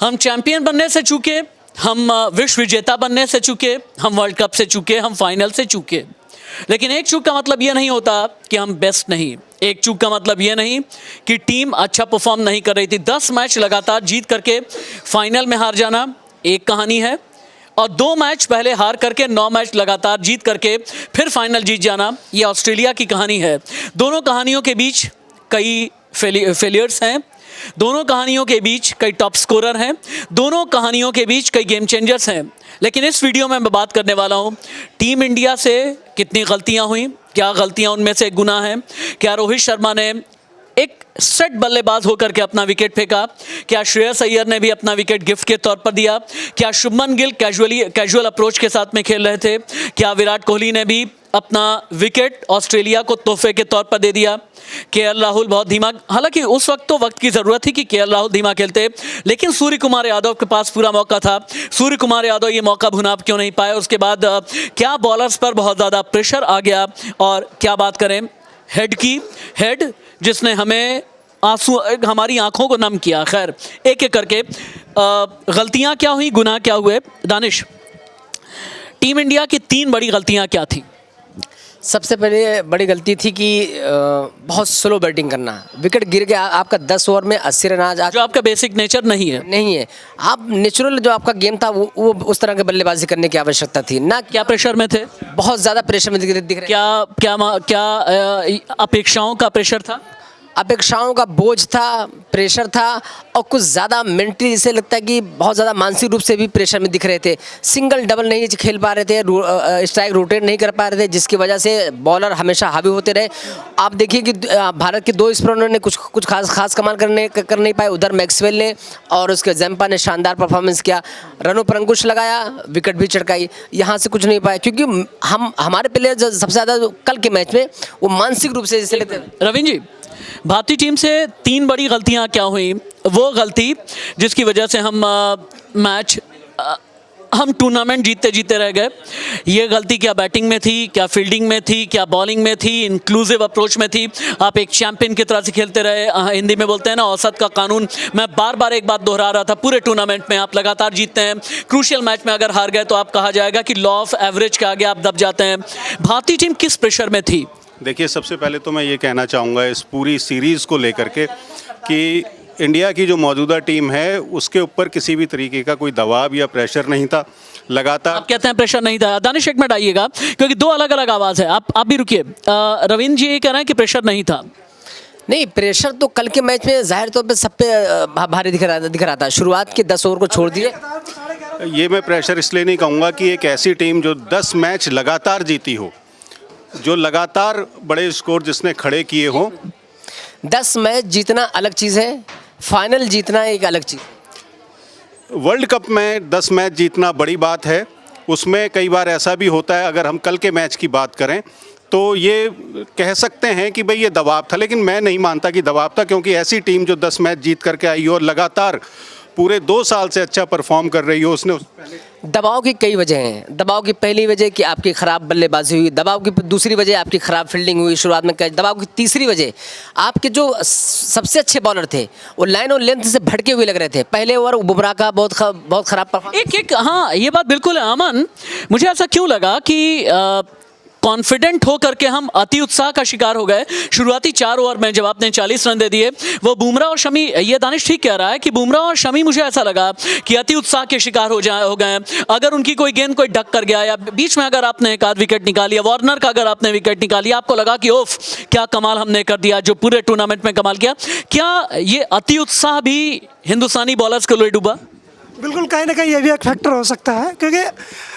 हम चैंपियन बनने से चूके, हम विश्व विजेता बनने से चूके, हम वर्ल्ड कप से चूके, हम फाइनल से चूके। लेकिन एक चूक का मतलब ये नहीं होता कि हम बेस्ट नहीं। एक चूक का मतलब ये नहीं कि टीम अच्छा परफॉर्म नहीं कर रही थी। 10 मैच लगातार जीत करके फाइनल में हार जाना एक कहानी है, और 2 मैच पहले हार करके 9 मैच लगातार जीत करके फिर फाइनल जीत जाना, ये ऑस्ट्रेलिया की कहानी है। दोनों कहानियों के बीच कई फेलियर्स हैं, दोनों कहानियों के बीच कई टॉप स्कोरर हैं, दोनों कहानियों के बीच कई गेम चेंजर्स हैं। लेकिन इस वीडियो में मैं बात करने वाला हूं टीम इंडिया से कितनी गलतियां हुई, क्या गलतियां उनमें से गुना है, क्या रोहित शर्मा ने एक सेट बल्लेबाज होकर के अपना विकेट फेंका, क्या श्रेयस अय्यर ने भी अपना विकेट गिफ्ट के तौर पर दिया, क्या शुभमन गिल कैजुअल अप्रोच के साथ में खेल रहे थे, क्या विराट कोहली ने भी अपना विकेट ऑस्ट्रेलिया को तोहफे के तौर पर दे दिया, केएल राहुल बहुत धीमा, हालांकि उस वक्त तो वक्त की ज़रूरत थी कि केएल राहुल धीमा खेलते, लेकिन सूर्य कुमार यादव के पास पूरा मौका था। सूर्य कुमार यादव ये मौका भुना क्यों नहीं पाए। उसके बाद क्या बॉलर्स पर बहुत ज़्यादा प्रेशर आ गया, और क्या बात करें हेड की, हेड जिसने हमें आंसू, हमारी आंखों को नम किया। खैर, एक एक करके गलतियां क्या हुई, गुनाह क्या हुए। दानिश, टीम इंडिया की 3 बड़ी गलतियां क्या थी? सबसे पहले बड़ी गलती थी कि बहुत स्लो बैटिंग करना। विकेट गिर गया आपका 10 ओवर में 80 रन आ जो आपका बेसिक नेचर नहीं है। आप नेचुरल जो आपका गेम था वो उस तरह के बल्लेबाजी करने की आवश्यकता थी ना। क्या प्रेशर में थे? बहुत ज़्यादा प्रेशर में दिख रहे। क्या अपेक्षाओं का प्रेशर था? अपेक्षाओं का बोझ था, प्रेशर था, और कुछ ज़्यादा मेंटली जैसे लगता है कि बहुत ज़्यादा मानसिक रूप से भी प्रेशर में दिख रहे थे। सिंगल डबल नहीं खेल पा रहे थे, स्ट्राइक रोटेट नहीं कर पा रहे थे, जिसकी वजह से बॉलर हमेशा हावी होते रहे। आप देखिए कि भारत के 2 स्पिनरों ने कुछ खास कमाल कर नहीं पाए। उधर मैक्सवेल ने और उसके जंपा ने शानदार परफॉर्मेंस किया, रनों पर अंकुश लगाया, विकेट भी चटकाई, यहाँ से कुछ नहीं पाए। क्योंकि हमारे प्लेयर सबसे ज़्यादा कल के मैच में वो मानसिक रूप से जैसे लगते। रविंद्र जी, भारतीय टीम से 3 बड़ी गलतियां क्या हुई? वो गलती जिसकी वजह से हम टूर्नामेंट जीतते रह गए। ये गलती क्या बैटिंग में थी, क्या फील्डिंग में थी, क्या बॉलिंग में थी, इंक्लूसिव अप्रोच में थी? आप एक चैंपियन की तरह से खेलते रहे। हिंदी में बोलते हैं ना, औसत का कानून। मैं बार बार एक बात दोहरा रहा था, पूरे टूर्नामेंट में आप लगातार जीतते हैं, क्रूशियल मैच में अगर हार गए तो आप कहा जाएगा कि लॉ ऑफ एवरेज के आगे आप दब जाते हैं। भारतीय टीम किस प्रेशर में थी? देखिए, सबसे पहले तो मैं ये कहना चाहूँगा इस पूरी सीरीज़ को लेकर के कि इंडिया की जो मौजूदा टीम है उसके ऊपर किसी भी तरीके का कोई दबाव या प्रेशर नहीं था। लगातार आप कहते हैं प्रेशर नहीं था। दानिश, एक मिनट आइएगा, क्योंकि 2 अलग अलग आवाज़ है। आप भी रुकिए। रविंद्र जी ये कह रहे हैं कि प्रेशर नहीं था। नहीं, प्रेशर तो कल के मैच में जाहिर तौर पे सब पे भारी दिख रहा था। शुरुआत के 10 ओवर को छोड़ दिए। ये मैं प्रेशर इसलिए नहीं कहूँगा कि एक ऐसी टीम जो 10 मैच लगातार जीती हो, जो लगातार बड़े स्कोर जिसने खड़े किए हों। 10 मैच जीतना अलग चीज़ है, फाइनल जीतना एक अलग चीज़। वर्ल्ड कप में 10 मैच जीतना बड़ी बात है। उसमें कई बार ऐसा भी होता है, अगर हम कल के मैच की बात करें तो ये कह सकते हैं कि भाई ये दबाव था, लेकिन मैं नहीं मानता कि दबाव था, क्योंकि ऐसी टीम जो 10 मैच जीत करके आई हो और लगातार पूरे 2 साल से अच्छा परफॉर्म कर रही हो, उसने दबाव की कई वजह हैं। दबाव की पहली वजह कि आपकी ख़राब बल्लेबाजी हुई, दबाव की दूसरी वजह आपकी ख़राब फील्डिंग हुई शुरुआत में, दबाव की तीसरी वजह आपके जो सबसे अच्छे बॉलर थे वो लाइन और लेंथ से भटके हुए लग रहे थे। पहले ओवर बुमराह का बहुत ख़राब परफॉर्मेंस। हाँ, ये बात बिल्कुल है अमन। मुझे ऐसा क्यों लगा कि कॉन्फिडेंट होकर के हम अति उत्साह का शिकार हो गए। शुरुआती 4 ओवर में जब आपने 40 रन दे दिए, वो बुमराह और शमी, ये दानिश ठीक कह रहा है कि बुमराह और शमी, मुझे ऐसा लगा कि अति उत्साह के शिकार हो गए। अगर उनकी कोई गेंद कोई डक कर गया या बीच में अगर आपने एक आध विकेट निकाली, वार्नर का अगर आपने विकेट निकाली, आपको लगा कि ओफ क्या कमाल हमने कर दिया, जो पूरे टूर्नामेंट में कमाल किया। क्या ये अति उत्साह भी हिंदुस्तानी बॉलर्स को लोई डूबा? बिल्कुल, कहीं ना कहीं ये भी एक फैक्टर हो सकता है, क्योंकि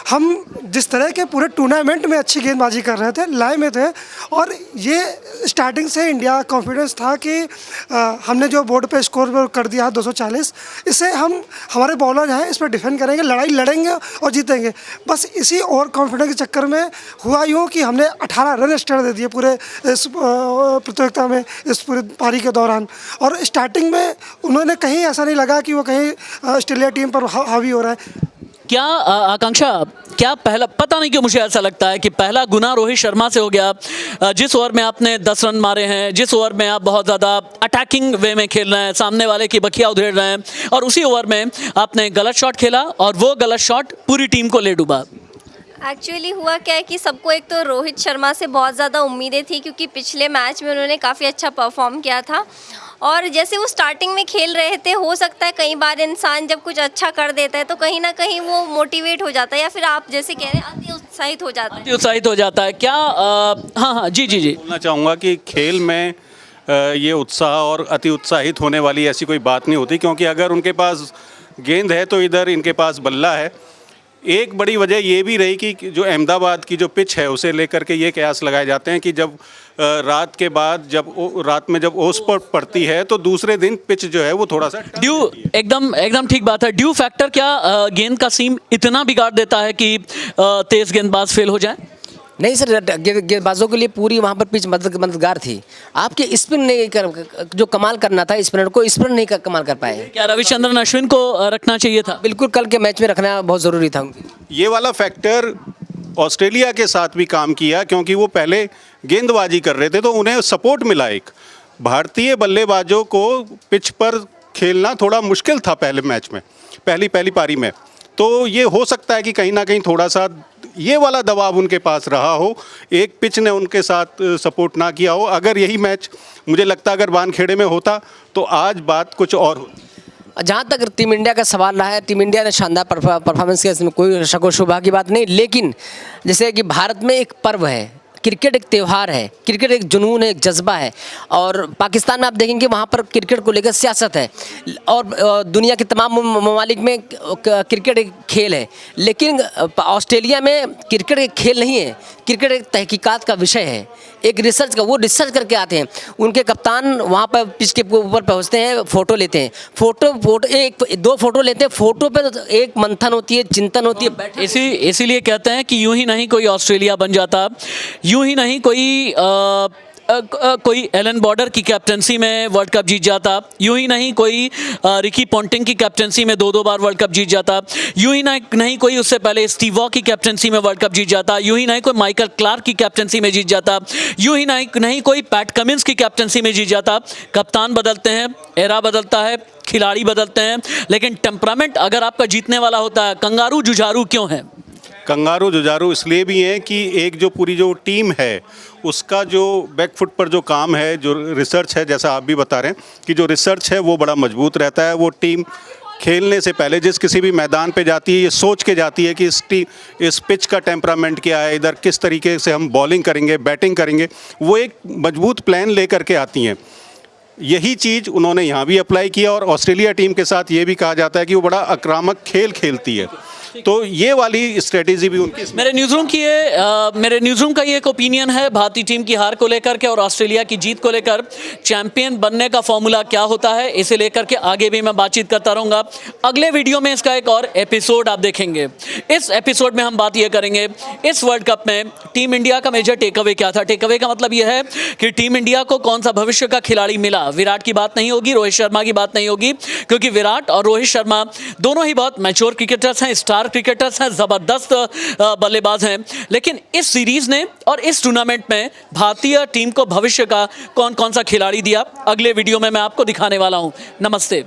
हम जिस तरह के पूरे टूर्नामेंट में अच्छी गेंदबाजी कर रहे थे, लाए में थे, और ये स्टार्टिंग से इंडिया कॉन्फिडेंस था कि हमने जो बोर्ड पे स्कोर कर दिया 240, इससे हमारे बॉलर हैं इस पर डिफेंड करेंगे, लड़ाई लड़ेंगे और जीतेंगे। बस इसी और कॉन्फिडेंस के चक्कर में हुआ यूँ कि हमने 18 रन एक्स्ट्रा दे दिए पूरे इस प्रतियोगिता में, इस पूरी पारी के दौरान। और स्टार्टिंग में उन्होंने कहीं ऐसा नहीं लगा कि वो कहीं ऑस्ट्रेलिया टीम पर हावी हो रहा है। क्या आकांक्षा, क्या पहला, पता नहीं क्यों मुझे ऐसा लगता है कि पहला गुना रोहित शर्मा से हो गया। जिस ओवर में आपने 10 रन मारे हैं, जिस ओवर में आप बहुत ज़्यादा अटैकिंग वे में खेल रहे हैं, सामने वाले की बखिया उधेड़ रहे हैं, और उसी ओवर में आपने गलत शॉट खेला और वो गलत शॉट पूरी टीम को ले डूबा। एक्चुअली हुआ क्या है कि सबको एक तो रोहित शर्मा से बहुत ज़्यादा उम्मीदें थी, क्योंकि पिछले मैच में उन्होंने काफ़ी अच्छा परफॉर्म किया था, और जैसे वो स्टार्टिंग में खेल रहे थे, हो सकता है कई बार इंसान जब कुछ अच्छा कर देता है तो कहीं ना कहीं वो मोटिवेट हो जाता है, या फिर आप जैसे कह रहे हैं अति उत्साहित हो जाता है। अति उत्साहित हो जाता है क्या? हाँ हाँ, जी जी जी। बोलना चाहूँगा कि खेल में ये उत्साह और अति उत्साहित होने वाली ऐसी कोई बात नहीं होती, क्योंकि अगर उनके पास गेंद है तो इधर इनके पास बल्ला है। एक बड़ी वजह ये भी रही कि जो अहमदाबाद की जो पिच है उसे लेकर के ये कयास लगाए जाते हैं कि जब रात के बाद रात में जब ओस पर पड़ती है तो दूसरे दिन पिच जो है वो थोड़ा सा ड्यू, एकदम ठीक बात है। ड्यू फैक्टर क्या गेंद का सीम इतना बिगाड़ देता है कि तेज गेंदबाज फेल हो जाए? नहीं सर, गेंदबाजों के लिए पूरी वहाँ पर पिच मददगार थी। आपके स्पिन नहीं जो कमाल करना था स्पिनर को, स्पिन नहीं कमाल कर पाए। क्या रविचंद्रन अश्विन को रखना चाहिए था? बिल्कुल, कल के मैच में रखना बहुत ज़रूरी था। ये वाला फैक्टर ऑस्ट्रेलिया के साथ भी काम किया, क्योंकि वो पहले गेंदबाजी कर रहे थे तो उन्हें सपोर्ट मिला। एक भारतीय बल्लेबाजों को पिच पर खेलना थोड़ा मुश्किल था पहले मैच में, पहली पारी में। तो ये हो सकता है कि कहीं ना कहीं थोड़ा सा ये वाला दबाव उनके पास रहा हो, एक पिच ने उनके साथ सपोर्ट ना किया हो। अगर यही मैच मुझे लगता अगर वानखेड़े में होता तो आज बात कुछ और होती। जहाँ तक टीम इंडिया का सवाल रहा है, टीम इंडिया ने शानदार परफॉर्मेंस किया, इसमें कोई शक व शुबा की बात नहीं। लेकिन जैसे कि भारत में एक पर्व है, क्रिकेट एक त्यौहार है, क्रिकेट एक जुनून है, एक जज्बा है, और पाकिस्तान में आप देखेंगे वहाँ पर क्रिकेट को लेकर सियासत है, और दुनिया के तमाम ममालिक में क्रिकेट एक खेल है। लेकिन ऑस्ट्रेलिया में क्रिकेट एक खेल नहीं है, क्रिकेट एक तहकीकात का विषय है, एक रिसर्च का, वो रिसर्च करके आते हैं। उनके कप्तान वहाँ पर पिच के ऊपर पहुँचते हैं, फ़ोटो लेते हैं, फ़ोटो एक दो फोटो लेते हैं, फ़ोटो पे तो एक मंथन होती है, चिंतन होती है। इसीलिए कहते हैं कि यूं ही नहीं कोई ऑस्ट्रेलिया बन जाता, यूं ही नहीं कोई एलन बॉर्डर की कैप्टनसी में वर्ल्ड कप जीत जाता, यूं ही नहीं कोई रिकी पॉन्टिंग की कैप्टनसी में 2-2 बार वर्ल्ड कप जीत जाता, यूं ही नहीं कोई उससे पहले स्टीव वॉ की कैप्टनसी में वर्ल्ड कप जीत जाता, यूं ही नहीं कोई माइकल क्लार्क की कैप्टनसी में जीत जाता, यूं ही नहीं कोई पैट कमिंस की कैप्टनसी में जीत जाता। कप्तान बदलते हैं, एरा बदलता है, खिलाड़ी बदलते हैं, लेकिन टेम्परामेंट अगर आपका जीतने वाला होता है। कंगारू जुझारू क्यों है? कंगारू जुझारू इसलिए भी हैं कि एक जो पूरी जो टीम है उसका जो बैकफुट पर जो काम है, जो रिसर्च है, जैसा आप भी बता रहे हैं कि जो रिसर्च है वो बड़ा मजबूत रहता है। वो टीम खेलने से पहले जिस किसी भी मैदान पे जाती है ये सोच के जाती है कि इस पिच का टेम्परामेंट क्या है, इधर किस तरीके से हम बॉलिंग करेंगे, बैटिंग करेंगे, वो एक मजबूत प्लान लेकर के आती हैं। यही चीज़ उन्होंने यहाँ भी अप्लाई किया, और ऑस्ट्रेलिया टीम के साथ ये भी कहा जाता है कि वो बड़ा आक्रामक खेल खेलती है। तो ये वाली स्ट्रेटेजी भी उनकी। मेरे न्यूज़रूम का ये एक ओपिनियन है भारतीय टीम की हार को लेकर के और ऑस्ट्रेलिया की जीत को लेकर। चैंपियन बनने का फॉर्मूला क्या होता है, इसे लेकर के आगे भी मैं बातचीत करता रहूँगा। अगले वीडियो में इसका एक और एपिसोड आप देखेंगे। इस एपिसोड में हम बात ये करेंगे इस वर्ल्ड कप में टीम इंडिया का मेजर टेक अवे क्या था। टेक अवे का मतलब यह है कि टीम इंडिया को कौन सा भविष्य का खिलाड़ी मिला। विराट की बात नहीं होगी, रोहित शर्मा की बात नहीं होगी, क्योंकि विराट और रोहित शर्मा दोनों ही बहुत मैच्योर क्रिकेटर्स हैं, स्टार क्रिकेटर्स हैं, ज़बरदस्त बल्लेबाज हैं। लेकिन इस सीरीज़ ने और इस टूर्नामेंट में भारतीय टीम को भविष्य का कौन कौन सा खिलाड़ी दिया, अगले वीडियो में मैं आपको दिखाने वाला हूं। नमस्ते।